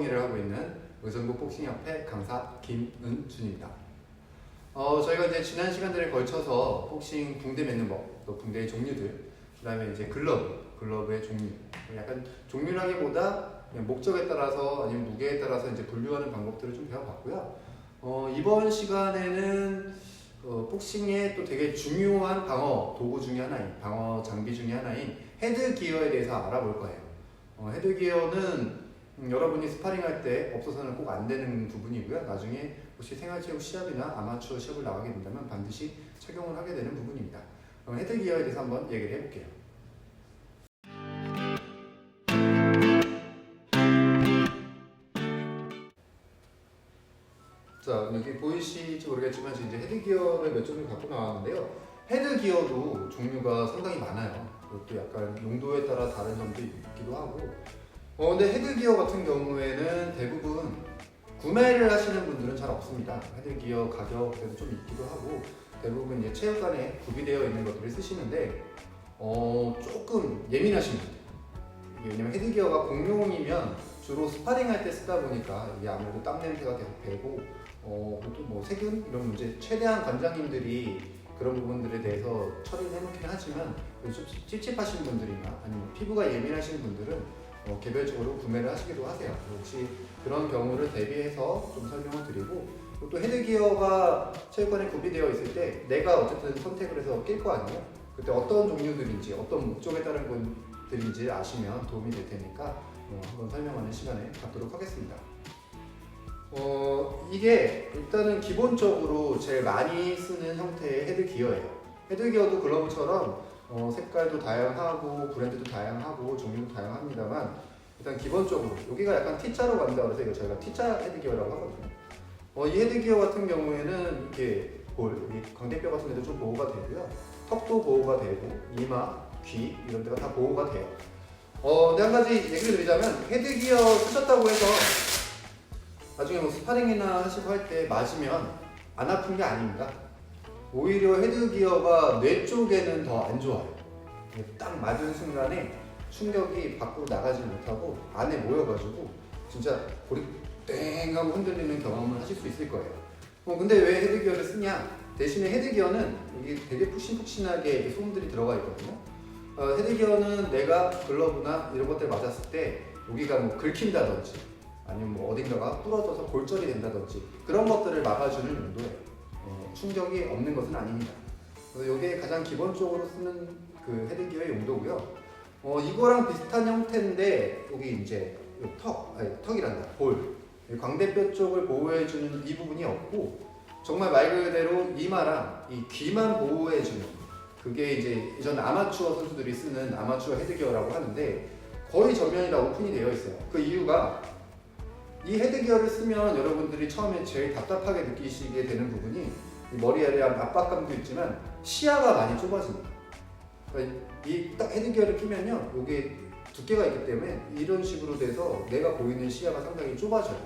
엉덩이를 하고 있는 의정부 복싱협회 강사 김은준입니다. 저희가 이제 지난 시간들에 걸쳐서 복싱 붕대 매는 법, 또 붕대의 종류들, 그 다음에 이제 글러브의 종류, 약간 종류라기보다 그냥 목적에 따라서 아니면 무게에 따라서 이제 분류하는 방법들을 좀 배워봤고요. 이번 시간에는 복싱의 또 되게 중요한 방어 도구 중에 하나인, 방어 장비 중에 하나인 헤드 기어에 대해서 알아볼 거예요. 헤드 기어는 여러분이 스파링할 때 없어서는 꼭 안 되는 부분이고요. 나중에 혹시 생활체육 시합이나 아마추어 시합을 나가게 된다면 반드시 착용을 하게 되는 부분입니다. 헤드 기어에 대해서 한번 얘기를 해볼게요. 자, 여기 보이실지 모르겠지만 이제 헤드 기어를 몇 종류 갖고 나왔는데요. 헤드 기어도 종류가 상당히 많아요. 그것도 약간 용도에 따라 다른 점도 있기도 하고. 근데 헤드 기어 같은 경우에는 대부분 구매를 하시는 분들은 잘 없습니다. 헤드 기어 가격대도 좀 있기도 하고, 대부분 이제 체육관에 구비되어 있는 것들을 쓰시는데, 조금 예민하신 분들. 왜냐면 헤드 기어가 공용이면 주로 스파링 할 때 쓰다 보니까 이게 아무래도 땀 냄새가 계속 배고, 또 뭐 세균 이런 문제, 최대한 관장님들이 그런 부분들에 대해서 처리를 해놓긴 하지만 좀 찝찝하신 분들이나 아니면 피부가 예민하신 분들은 개별적으로 구매를 하시기도 하세요. 혹시 그런 경우를 대비해서 좀 설명을 드리고, 또 헤드 기어가 체육관에 구비되어 있을 때 내가 어쨌든 선택을 해서 낄 거 아니에요. 그때 어떤 종류들인지 어떤 목적에 따른 것들인지 아시면 도움이 될 테니까 한번 설명하는 시간을 갖도록 하겠습니다. 이게 일단은 기본적으로 제일 많이 쓰는 형태의 헤드 기어예요. 헤드 기어도 글러브처럼 색깔도 다양하고 브랜드도 다양하고 종류도 다양합니다만, 일단 기본적으로 여기가 약간 T자로 간다 그래서 이거 저희가 T자 헤드 기어라고 하거든요. 이 헤드 기어 같은 경우에는 이렇게 여기 광대뼈 같은 데도 좀 보호가 되고요. 턱도 보호가 되고 이마, 귀 이런 데가 다 보호가 돼요. 근데 한 가지 얘기를 드리자면, 헤드 기어 쓰셨다고 해서 나중에 뭐 스파링이나 하시고 할 때 맞으면 안 아픈 게 아닙니다. 오히려 헤드 기어가 뇌 쪽에는 더 안 좋아요. 딱 맞은 순간에 충격이 밖으로 나가지 못하고 안에 모여가지고 진짜 볼이 땡 하고 흔들리는 경험을 하실 수 있을 거예요. 근데 왜 헤드 기어를 쓰냐? 대신에 헤드 기어는 여기 되게 푹신푹신하게 소음들이 들어가 있거든요. 헤드 기어는 내가 글러브나 이런 것들 맞았을 때 여기가 뭐 긁힌다든지 아니면 뭐 어딘가가 부러져서 골절이 된다든지 그런 것들을 막아주는 용도예요. 충격이 없는 것은 아닙니다. 그래서 이게 가장 기본적으로 쓰는 그 헤드 기어의 용도고요. 이거랑 비슷한 형태인데 여기 이제 턱이란다, 볼, 광대뼈 쪽을 보호해주는 이 부분이 없고, 정말 말 그대로 이마랑 이 귀만 보호해주는, 그게 이제 예전 아마추어 선수들이 쓰는 아마추어 헤드 기어라고 하는데 거의 전면이 다 오픈이 되어 있어요. 그 이유가 이 헤드 기어를 쓰면 여러분들이 처음에 제일 답답하게 느끼시게 되는 부분이 머리에 대한 압박감도 있지만 시야가 많이 좁아집니다. 그러니까 이 딱 헤드 기어를 끼면요, 이게 두께가 있기 때문에 이런 식으로 돼서 내가 보이는 시야가 상당히 좁아져요.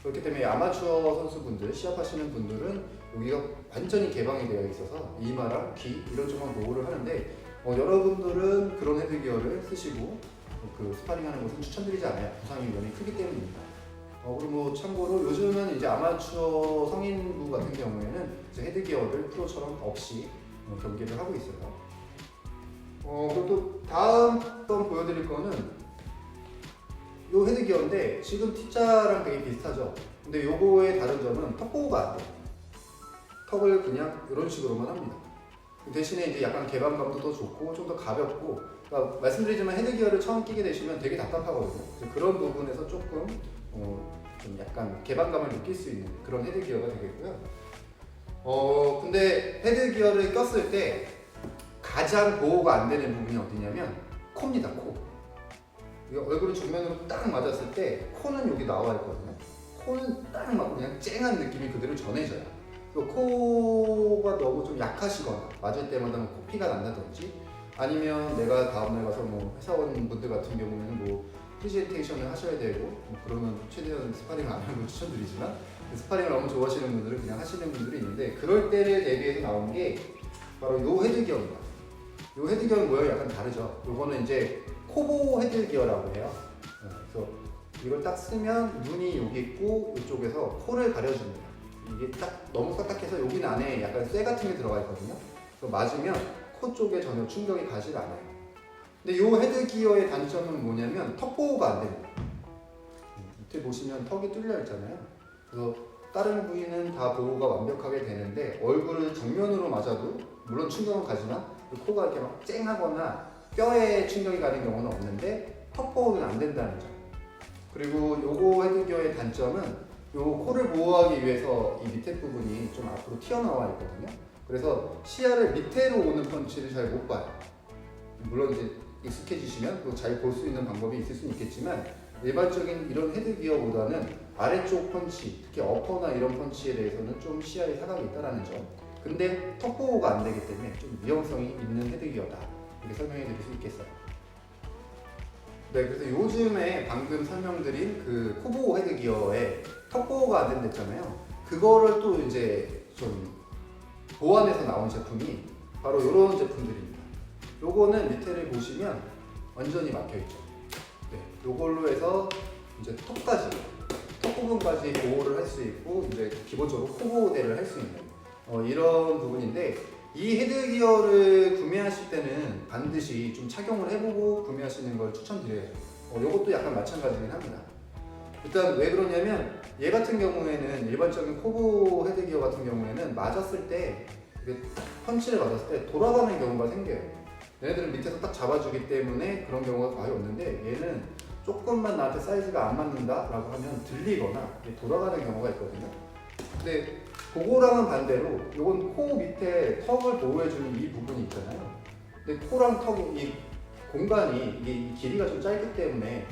그렇기 때문에 아마추어 선수분들, 시합하시는 분들은 여기가 완전히 개방이 되어 있어서 이마랑 귀 이런 쪽만 보호를 하는데, 여러분들은 그런 헤드 기어를 쓰시고 그 스파링하는 것은 추천드리지 않아요. 부상 위험이 크기 때문입니다. 그리고 참고로 요즘은 이제 아마추어 성인부 같은 경우에는 이제 헤드 기어를 프로처럼 없이 경기를 하고 있어요. 그리고 또 다음 번 보여드릴 거는 요 헤드 기어인데 지금 T자랑 되게 비슷하죠. 근데 요거의 다른 점은 턱 보호가 안 돼요. 턱을 그냥 이런 식으로만 합니다. 대신에 이제 약간 개방감도 더 좋고 좀 더 가볍고, 그러니까 말씀드리지만 헤드 기어를 처음 끼게 되시면 되게 답답하거든요. 그래서 그런 부분에서 조금 좀 약간 개방감을 느낄 수 있는 그런 헤드 기어가 되겠고요. 근데 헤드 기어를 꼈을 때 가장 보호가 안 되는 부분이 어디냐면 코입니다. 코. 얼굴을 정면으로 딱 맞았을 때 코는 여기 나와 있거든요. 코는 딱 막 그냥 쨍한 느낌이 그대로 전해져요. 코가 너무 좀 약하시거나 맞을 때마다 뭐 코피가 난다든지, 아니면 내가 다음날 가서 뭐 회사원분들 같은 경우에는 뭐 프리젠테이션을 하셔야 되고 그러면 최대한 스파링을 안 하는 걸 추천드리지만, 스파링을 너무 좋아하시는 분들은 그냥 하시는 분들이 있는데, 그럴 때를 대비해서 나온 게 바로 요 헤드 기어입니다. 요 헤드 기어는 모양이 약간 다르죠. 요거는 이제 코보 헤드 기어라고 해요. 그래서 이걸 딱 쓰면 눈이 여기 있고 이쪽에서 코를 가려줍니다. 이게 딱 너무 딱딱해서 여기는 안에 약간 쇠 같은 게 들어가 있거든요. 그래서 맞으면 코 쪽에 전혀 충격이 가지 않아요. 근데 이 헤드기어의 단점은 뭐냐면 턱 보호가 안 됩니다. 밑에 보시면 턱이 뚫려 있잖아요. 그래서 다른 부위는 다 보호가 완벽하게 되는데 얼굴을 정면으로 맞아도 물론 충격은 가지만 코가 이렇게 막 쨍하거나 뼈에 충격이 가는 경우는 없는데 턱 보호는 안 된다는 점. 그리고 요거 헤드기어의 단점은 요 코를 보호하기 위해서 이 밑에 부분이 좀 앞으로 튀어나와 있거든요. 그래서 시야를 밑으로 오는 펀치를 잘 못 봐요. 물론 이제 익숙해지시면 또 잘 볼 수 있는 방법이 있을 수는 있겠지만 일반적인 이런 헤드기어보다는 아래쪽 펀치, 특히 어퍼나 이런 펀치에 대해서는 좀 시야에 사각이 있다는 점. 근데 턱 보호가 안 되기 때문에 좀 위험성이 있는 헤드기어다. 이렇게 설명해 드릴 수 있겠어요. 네, 그래서 요즘에 방금 설명드린 그 코보호 헤드기어에 턱 보호가 안 된댔잖아요. 그거를 또 이제 좀 보완해서 나온 제품이 바로 이런 제품들입니다. 요거는 밑에를 보시면 완전히 막혀있죠. 네, 요걸로 해서 이제 턱 부분까지 보호를 할 수 있고 이제 기본적으로 코 보호대를 할 수 있는 이런 부분인데 이 헤드기어를 구매하실 때는 반드시 좀 착용을 해보고 구매하시는 걸 추천드려요. 요것도 약간 마찬가지긴 합니다. 일단 왜 그러냐면 얘 같은 경우에는 일반적인 코보 헤드기어 같은 경우에는 맞았을 때 펀치를 맞았을 때 돌아가는 경우가 생겨요. 얘네들은 밑에서 딱 잡아주기 때문에 그런 경우가 거의 없는데 얘는 조금만 나한테 사이즈가 안 맞는다 라고 하면 들리거나 돌아가는 경우가 있거든요. 근데 그거랑은 반대로 이건 코 밑에 턱을 보호해주는 이 부분이 있잖아요. 근데 코랑 턱이 이 공간이 이게 길이가 좀 짧기 때문에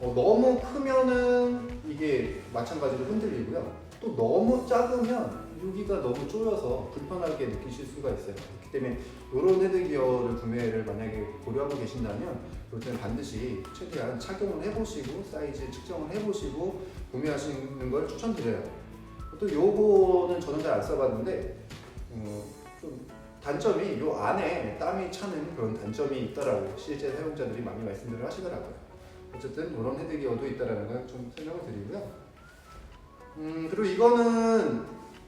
너무 크면은 이게 마찬가지로 흔들리고요. 또 너무 작으면 여기가 너무 조여서 불편하게 느끼실 수가 있어요. 그렇기 때문에 이런 헤드기어를 구매를 만약에 고려하고 계신다면 그럴 때는 반드시 최대한 착용을 해보시고 사이즈 측정을 해보시고 구매하시는 걸 추천드려요. 또 요거는 저는 잘 안 써봤는데 좀 단점이 요 안에 땀이 차는 그런 단점이 있다라고 실제 사용자들이 많이 말씀들을 하시더라고요. 어쨌든 이런 헤드기어도 있다라는 걸 좀 설명을 드리고요. 그리고 이거는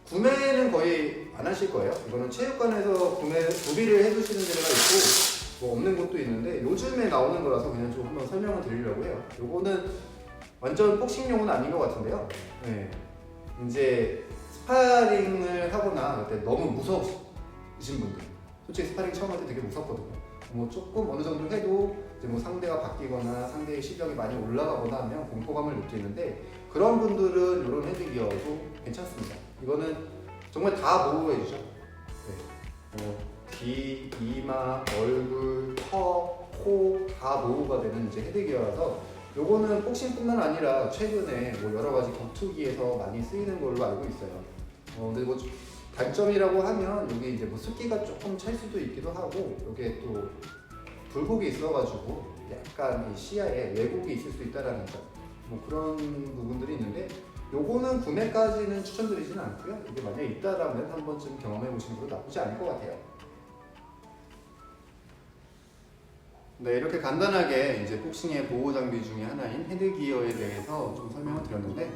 구매는 거의 안 하실 거예요. 이거는 체육관에서 구비를 해주시는 데가 있고 뭐 없는 곳도 있는데 요즘에 나오는 거라서 그냥 좀 한번 설명을 드리려고 해요. 요거는 완전 복싱용은 아닌 것 같은데요. 네. 이제 스파링을 하거나 그때 너무 무서우신 분들, 솔직히 스파링 처음 할 때 되게 무섭거든요. 뭐 조금 어느 정도 해도 이제 뭐 상대가 바뀌거나 상대의 실력이 많이 올라가거나 하면 공포감을 느끼는데 그런 분들은 이런 헤드기어도 괜찮습니다. 이거는 정말 다 보호해주죠. 네. 귀, 이마, 얼굴, 턱, 코 다 보호가 되는 이제 헤드기어라서 요거는 복싱뿐만 아니라 최근에 뭐 여러 가지 격투기에서 많이 쓰이는 걸로 알고 있어요. 근데 뭐 단점이라고 하면 여기 이제 뭐 습기가 조금 찰 수도 있기도 하고 여기에 또 굴곡이 있어가지고 약간 이 시야에 왜곡이 있을 수 있다라는 점. 뭐 그런 부분들이 있는데 요거는 구매까지는 추천드리지는 않고요. 이게 만약에 있다라면 한 번쯤 경험해 보시는 것도 나쁘지 않을 것 같아요. 네, 이렇게 간단하게 이제 복싱의 보호 장비 중에 하나인 헤드기어에 대해서 좀 설명을 드렸는데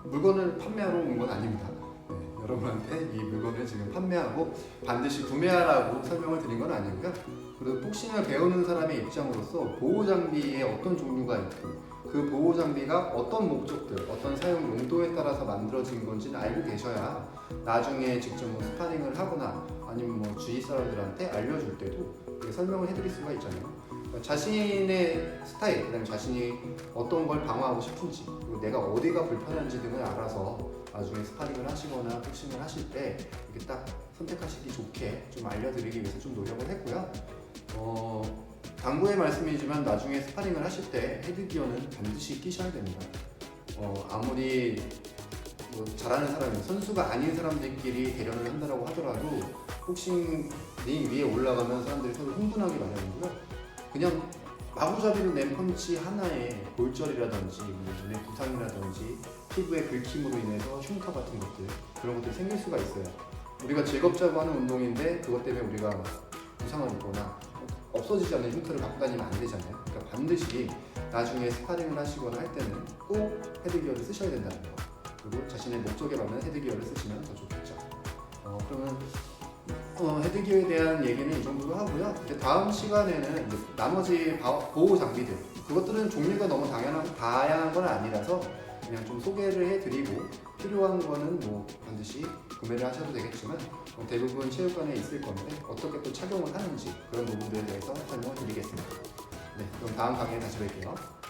물건을 판매하러 온 건 아닙니다. 네, 여러분한테 이 물건을 지금 판매하고 반드시 구매하라고 설명을 드린 건 아니고요. 그리고 복싱을 배우는 사람의 입장으로서 보호 장비의 어떤 종류가 있고 그 보호 장비가 어떤 목적들, 어떤 사용 용도에 따라서 만들어진 건지는 알고 계셔야 나중에 직접 뭐 스파링을 하거나 아니면 뭐 주위 사람들한테 알려줄 때도 설명을 해드릴 수가 있잖아요. 그러니까 자신의 스타일, 그다음에 자신이 어떤 걸 방어하고 싶은지, 그리고 내가 어디가 불편한지 등을 알아서 나중에 스파링을 하시거나 복싱을 하실 때 이렇게 딱 선택하시기 좋게 좀 알려드리기 위해서 좀 노력을 했고요. 당부의 말씀이지만 나중에 스파링을 하실 때 헤드기어는 반드시 끼셔야 됩니다. 아무리 뭐 잘하는 사람이 선수가 아닌 사람들끼리 대련을 한다고 하더라도 복싱 링 위에 올라가면 사람들이 서로 흥분하기 마련이고요. 그냥 마구잡이로 낸 펀치 하나에 골절이라든지 눈의 부상이라든지 피부의 긁힘으로 인해서 흉터 같은 것들 그런 것들이 생길 수가 있어요. 우리가 즐겁자고 하는 운동인데 그것 때문에 우리가 부상을 입거나 없어지지 않는 흉터를 갖고 다니면 안 되잖아요. 그러니까 반드시 나중에 스파링을 하시거나 할 때는 꼭 헤드기어를 쓰셔야 된다는 거. 그리고 자신의 목적에 맞는 헤드기어를 쓰시면 더 좋겠죠. 그러면 헤드기어에 대한 얘기는 이 정도로 하고요. 이제 다음 시간에는 이제 나머지 보호 장비들, 그것들은 종류가 너무 다양한 건 아니라서 그냥 좀 소개를 해드리고 필요한 거는 뭐 반드시 구매를 하셔도 되겠지만 대부분 체육관에 있을 건데 어떻게 또 착용을 하는지 그런 부분들에 대해서 설명을 드리겠습니다. 네, 그럼 다음 강의에 다시 뵐게요.